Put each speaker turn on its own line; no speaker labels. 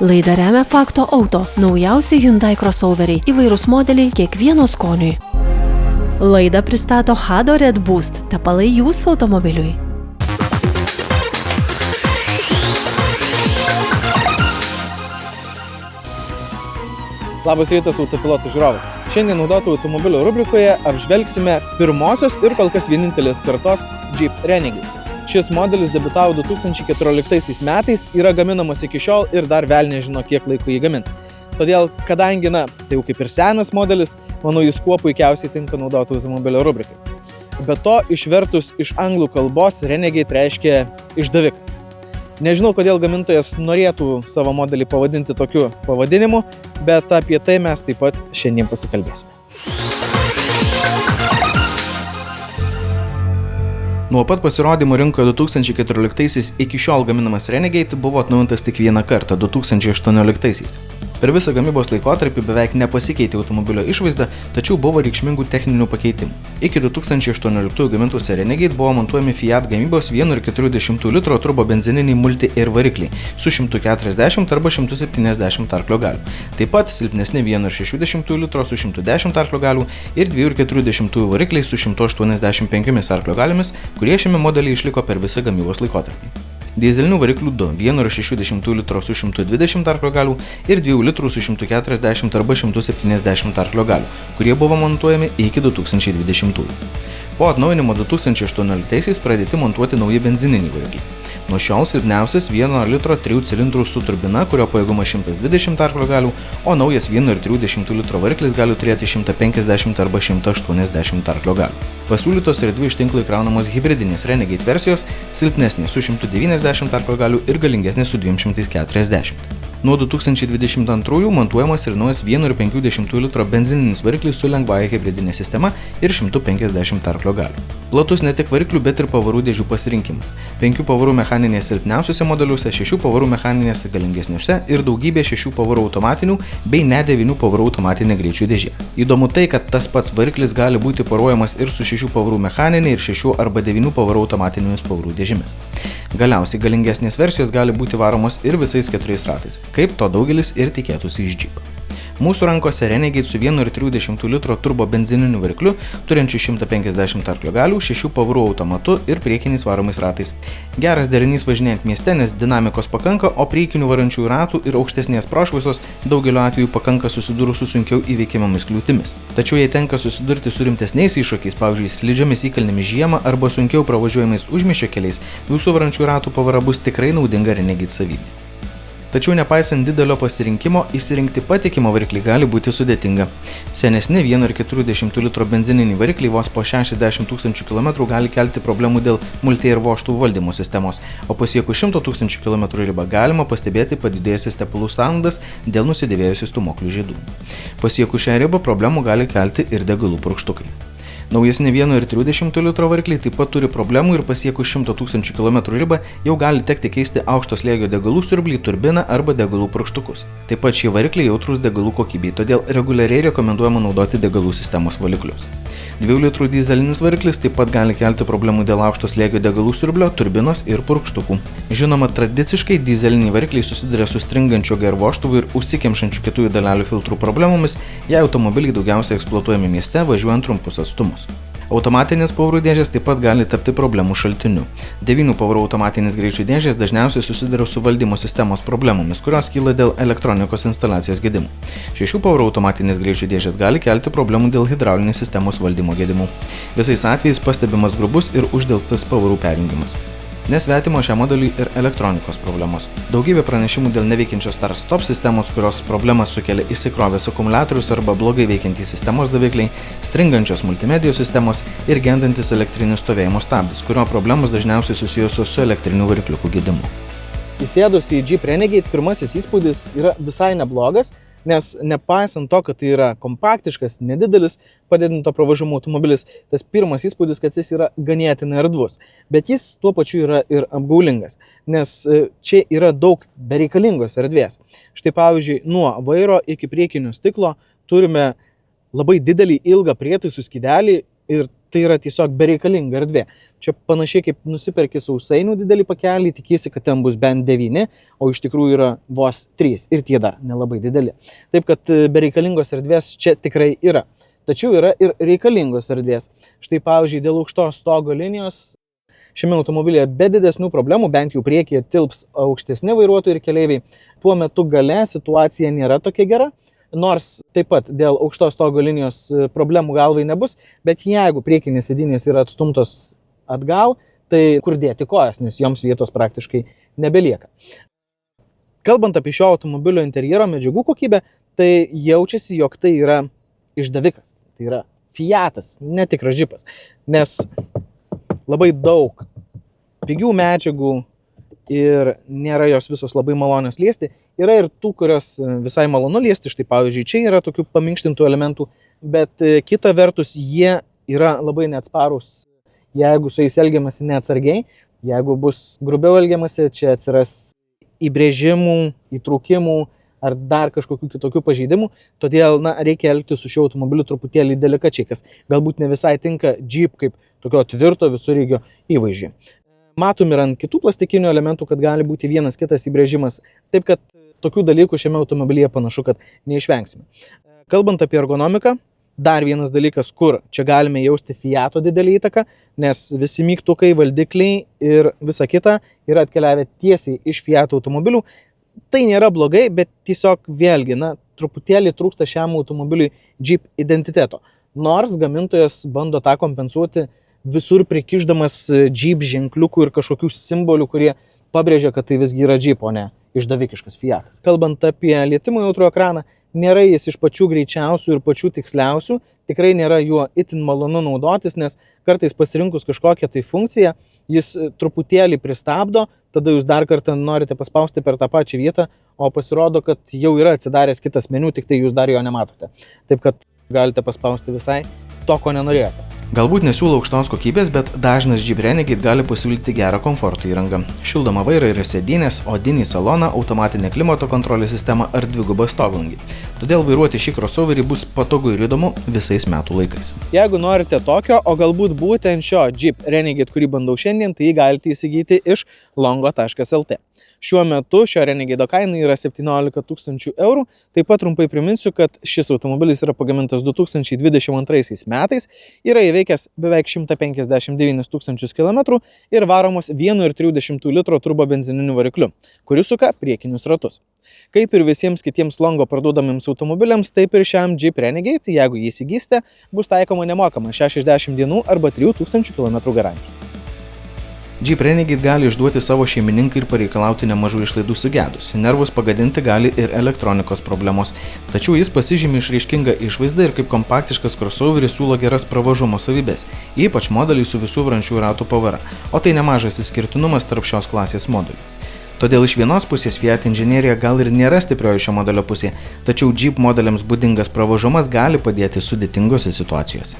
Laidą remia Fakto Auto, naujausi Hyundai crossoveriai, įvairūs modeliai kiekvieno skoniui. Laidą pristato Hado Red Boost, tepalai jūsų automobiliui.
Labas rytas autopilotų žiūrovai. Šiandien naudotų automobilių rubrikoje apžvelgsime pirmosios ir kol kas vienintelės kartos Jeep Renegade. Šis modelis debiutavo 2014 metais, yra gaminamas iki šiol ir dar velniai žino, kiek laiko jį gamins. Todėl, kadangi, tai jau kaip ir senas modelis, manau, jis kuo puikiausiai tinka naudotų automobilio rubrikai. Be to, išvertus iš anglų kalbos, Renegade reiškia išdavikas. Nežinau, kodėl gamintojas norėtų savo modelį pavadinti tokiu pavadinimu, bet apie tai mes taip pat šiandien pasikalbėsime. Nuo pat pasirodymo rinkoje 2014 iki šiol gaminamas Renegade buvo atnaujintas tik vieną kartą, 2018. Per visą gamybos laikotarpį beveik nepasikeitė automobilio išvaizda, tačiau buvo reikšmingų techninių pakeitimų. Iki 2018 gamintuose Renegade buvo montuojami Fiat gamybos 1,4 litro turbo benzininiai multi-air varikliai su 140 arba 170 arklio galių. Taip pat silpnesni 1,6 litro su 110 arklio galių ir 2,4 varikliai su 185 arklio galiomis, kurie šiame modelyje išliko per visą gamybos laikotarpį. Dizelinių variklių 2, 1,6 litro su 120 arklio galių ir 2 litrų su 140 arba 170 arklio galių, kurie buvo montuojami iki 2020. Po atnaujinimo 2018 pradėti montuoti nauji benzininiai varikliai. Nuo šiol silpniausias 1 litro 3 cilindrų su turbina, kurio pajėgumas 120 arklio galių, o naujas 1,3 litro variklis gali turėti 150 arba 180 arklio galių. Pasiūlytos ir dvi iš tinklo įkraunamos hibridinės Renegade versijos, silpnesnės su 190 arklio galių ir galingesnės su 240. Nuo 2022 montuojamas ir naujas 1,5 litro benzininis variklis su lengvąja hibridinė sistema ir 150 arklio galių. Platus ne tik variklių, bet ir pavarų dėžių pasirinkimas. 5 pavarų mechaninės silpniausiuose modeliuose, 6 pavarų mechaninės galingesniuose ir daugybė 6 pavarų automatinių bei net 9 pavarų automatinė greičių dėžė. Įdomu tai, kad tas pats variklis gali būti poruojamas ir su 6 pavarų mechaninė ir 6 arba 9 pavarų automatinėmis pavarų dėžėmis. Galiausiai galingesnės versijos gali būti varomos ir visais 4 ratais, kaip to daugelis ir tikėtųsi iš Jeep. Mūsų rankose Renegade su 1,3 litro turbo benzininiu varikliu, turinčiu 150 arklio galių, 6 pavarų automatu ir priekiniais varomais ratais. Geras derinys važinėjant mieste, nes dinamikos pakanka, o priekinių varančiųjų ratų ir aukštesnės prošvaisos daugeliu atveju pakanka susidūrus su sunkiau įveikiamomis kliūtimis. Tačiau jei tenka susidurti su rimtesniais iššūkiais, pavyzdžiui, slidžiomis įkalnėmis žiemą arba sunkiau pravažiuojamais užmiesčio keliais, jūsų varančiųjų ratų pavara bus tikrai naudinga Renegade savybė. Tačiau nepaisant didelio pasirinkimo, išsirinkti patikimą variklį gali būti sudėtinga. Senesni 1,4 litro benzininiai varikliai vos po 60 000 km gali kelti problemų dėl multi-air vožtuvų valdymo sistemos, o pasiekus 100 000 km ribą galima pastebėti padidėjusias tepalų sąnaudas dėl nusidėvėjusių stūmoklių žiedų. Pasiekus šią ribą problemų gali kelti ir degalų purkštukai. Naujesni 1,3 litro varikliai taip pat turi problemų ir pasiekus 100 000 km ribą jau gali tekti keisti aukšto slėgio degalų siurblį, turbiną arba degalų purkštukus. Taip pat šie varikliai jautrūs degalų kokybei, todėl reguliariai rekomenduojama naudoti degalų sistemos valiklius. 2 litrų dyzelinis variklis taip pat gali kelti problemų dėl aukšto slėgio degalų siurblio, turbinos ir purkštukų. Žinoma, tradiciškai dyzeliniai varikliai susiduria su stringančiu GR vožtuvu ir užsikemšančiu kietųjų dalelių filtrų problemomis, jei automobiliai daugiausiai eksploatuojami mieste važiuojant trumpus atstumus. Automatinės pavarų dėžės taip pat gali tapti problemų šaltiniu. 9 pavarų automatinės greičių dėžės dažniausiai susiduria su valdymo sistemos problemomis, kurios kyla dėl elektronikos instaliacijos gedimų. 6 pavarų automatinės greičių dėžės gali kelti problemų dėl hidraulinės sistemos valdymo gedimų. Visais atvejais pastebimas grubus ir uždelstas pavarų perjungimas. Nesvetimo šiam modeliui ir elektronikos problemos. Daugybė pranešimų dėl neveikiančios start-stop sistemos, kurios problemas sukelia įsikrovęs akumuliatorius arba blogai veikiantys sistemos davikliai, stringančios multimedijos sistemos ir gendantis elektrinis stovėjimo stabdis, kurio problemos dažniausiai susijusios su elektriniu varikliukų gedimu. Įsėdus į Jeep Renegade, pirmasis įspūdis yra visai neblogas, nes nepaisant to, kad tai yra kompaktiškas, nedidelis, padidinto pravažumo automobilis, tas pirmas įspūdis, kad jis yra ganėtinai erdvus. Bet jis tuo pačiu yra ir apgaulingas, nes čia yra daug bereikalingos erdvės. Štai pavyzdžiui, nuo vairo iki priekinio stiklo turime labai didelį ilgą prietaisų skydelį, ir tai yra tiesiog bereikalinga erdvė. Čia panašiai kaip nusiperki sausainių didelį pakelį, tikiesi, kad ten bus bent 9, o iš tikrųjų yra vos 3 ir tie dar nelabai dideli. Taip kad bereikalingos erdvės čia tikrai yra. Tačiau yra ir reikalingos erdvės. Štai pavyzdžiui, dėl aukštos stogo linijos šiame automobilyje be didesnių problemų, bent jau priekyje tilps aukštesni vairuotojai ir keleiviai. Tuo metu gale situacija nėra tokia gera. Nors taip pat dėl aukštos stogo linijos problemų galvai nebus, bet jeigu priekinės sėdynės yra atstumtos atgal, tai kur dėti kojas, nes joms vietos praktiškai nebelieka. Kalbant apie šio automobilio interjero medžiagų kokybę, tai jaučiasi, jog tai yra išdavikas, tai yra Fiatas, netikras džipas, nes labai daug pigių medžiagų ir nėra jos visos labai malonios liesti. Yra ir tų, kurios visai malonu liesti, štai pavyzdžiui, čia yra tokių paminkštintų elementų, bet kita vertus jie yra labai neatsparūs, jeigu su jais elgiamasi neatsargiai. Jeigu bus grubiau elgiamasi, čia atsiras įbrėžimų, įtrūkimų ar dar kažkokių kitokių pažeidimų, todėl reikia elgtis su šiuo automobiliu truputėlį delikačiai, kas galbūt ne visai tinka Jeep kaip tokio tvirto visureigio įvaizdžiui. Matom ir ant kitų plastikinių elementų, kad gali būti vienas kitas įbrėžimas. Taip kad tokių dalykų šiame automobilyje panašu, kad neišvengsime. Kalbant apie ergonomiką, dar vienas dalykas, kur čia galime jausti Fiato didelį įtaką, nes visi mygtukai, valdikliai ir visa kita yra atkeliavę tiesiai iš Fiato automobilių. Tai nėra blogai, bet tiesiog vėlgi, truputėlį trūksta šiam automobiliui Jeep identiteto. Nors gamintojas bando tą kompensuoti visur prikišdamas Jeep ženkliukų ir kažkokių simbolių, kurie pabrėžia, kad tai visgi yra Jeep, o ne išdavikiškas Fiatas. Kalbant apie lietimo jautrų ekraną, nėra jis iš pačių greičiausių ir pačių tiksliausių, tikrai nėra juo itin malonu naudotis, nes kartais pasirinkus kažkokią tai funkciją, jis truputėlį pristabdo, tada jūs dar kartą norite paspausti per tą pačią vietą, o pasirodo, kad jau yra atsidaręs kitas meniu, tik tai jūs dar jo nematote. Taip kad galite paspausti visai to, ko nenorėjote.
Galbūt nesiūlo aukštos kokybės, bet dažnas Jeep Renegade gali pasiūlyti gerą komforto įrangą. Šildomą vairą ir sėdynės, odinį saloną, automatinę klimato kontrolės sistemą ar dvigubą stoglangį. Todėl vairuoti šį crossoverį bus patogu ir įdomu visais metų laikais.
Jeigu norite tokio, o galbūt būtent šio Jeep Renegade, kurį bandau šiandien, tai jį galite įsigyti iš longo.lt. Šiuo metu šio Renegade kaina yra 17 000 eurų. Taip pat trumpai priminsiu, kad šis automobilis yra pagamintas 2022 metais, yra įveikęs beveik 159 000 km ir varomos 1,3 litro turbo benzininiu varikliu, kuris suka priekinius ratus. Kaip ir visiems kitiems Longo parduodamiems automobiliams, taip ir šiam Jeep Renegade, jeigu jį įsigysite, bus taikoma nemokama 60 dienų arba 3000 km garantija.
Jeep Renegade gali išduoti savo šeimininkai ir pareikalauti nemažų išlaidų sugedus. Nervus pagadinti gali ir elektronikos problemos. Tačiau jis pasižymi išraiškingą išvaizdą ir kaip kompaktiškas crossoveris siūlo geras pravažumo savybės, ypač modeliai su visų varančiųjų ratų pavara, o tai nemažas išskirtinumas tarp šios klasės modelių. Todėl iš vienos pusės Fiat inžinerija gal ir nėra stiprioji šio modelio pusė, tačiau Jeep modeliams būdingas pravažumas gali padėti sudėtingose situacijose.